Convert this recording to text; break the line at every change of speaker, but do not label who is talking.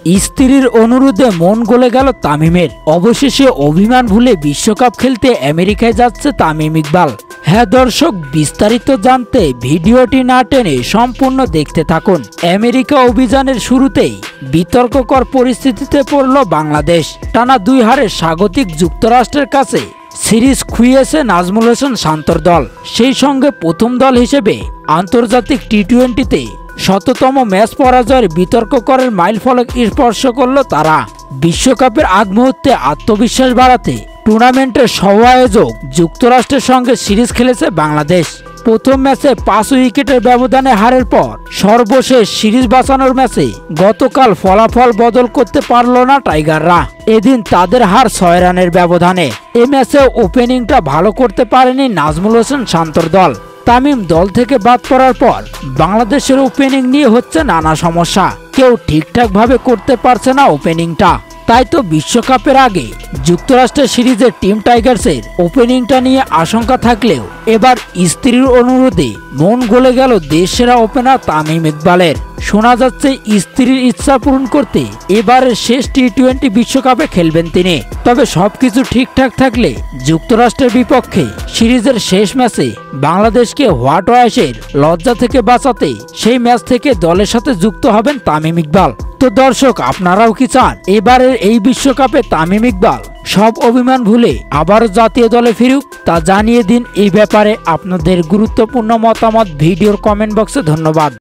স্ত্রীর অনুরোধে মন গলে গেল তামিমের। অবশেষে অভিমান ভুলে বিশ্বকাপ খেলতে আমেরিকায় যাচ্ছে তামিম ইকবাল। হ্যাঁ দর্শক, বিস্তারিত জানতে ভিডিওটি না টেনে সম্পূর্ণ দেখতে থাকুন। আমেরিকা অভিযানের শুরুতেই বিতর্ককর পরিস্থিতিতে পড়ল বাংলাদেশ। টানা 2 হারে স্বাগতিক যুক্তরাষ্ট্রের কাছে সিরিজ খুইয়েছে নাজমুল হোসেন শান্তর দল। সেই সঙ্গে প্রথম দল হিসেবে আন্তর্জাতিক টি-20তে শততম ম্যাচ পরাজয়ের বিতর্ককরের মাইলফলক স্পর্শ করল তারা। বিশ্বকাপের আগ মুহূর্তে আত্মবিশ্বাস বাড়াতে টুর্নামেন্টের সহ-আয়োজক যুক্তরাষ্ট্রের সঙ্গে সিরিজ খেলেছে বাংলাদেশ। প্রথম ম্যাচে 5 উইকেটের ব্যবধানে হারের পর সর্বশেষ সিরিজ বাঁচানোর ম্যাচে গতকাল ফলাফল বদল করতে পারল না টাইগাররা। এদিন তাদের হার 6 রানের ব্যবধানে। এ ম্যাচে ওপেনিংটা ভালো করতে পারেনি নাজমুল হোসেন শান্তর দল। তামিম দল থেকে বাদ পড়ার পর বাংলাদেশের ওপেনিং নিয়ে হচ্ছে নানা সমস্যা। কেউ ঠিকঠাকভাবে করতে পারছে না ওপেনিংটা। তাই তো বিশ্বকাপের আগে যুক্তরাষ্ট্রের সিরিজের টিম টাইগার্সের ওপেনিংটা নিয়ে আশঙ্কা থাকলেও এবার স্ত্রীর অনুরোধে মন গলে গেল দেশসেরা ওপেনার তামিম ইকবালের। শোনা যাচ্ছে স্ত্রীর ইচ্ছা পূরণ করতে এবারের শেষ টি-20 বিশ্বকাপে খেলবেন তিনি। তবে সবকিছু ঠিকঠাক থাকলে যুক্তরাষ্ট্রের বিপক্ষে সিরিজের শেষ ম্যাচে বাংলাদেশকে হোয়াইট ওয়াশের লজ্জা থেকে বাঁচাতে সেই ম্যাচ থেকে দলের সাথে যুক্ত হবেন তামিম ইকবাল। তো দর্শক, আপনারাও কি চান এবারের এই বিশ্বকাপে তামিম ইকবাল সব অভিমান ভুলে আবারও জাতীয় দলে ফিরুক? তা জানিয়ে দিন। এই ব্যাপারে আপনাদের গুরুত্বপূর্ণ মতামত ভিডিওর কমেন্ট বক্সে। ধন্যবাদ।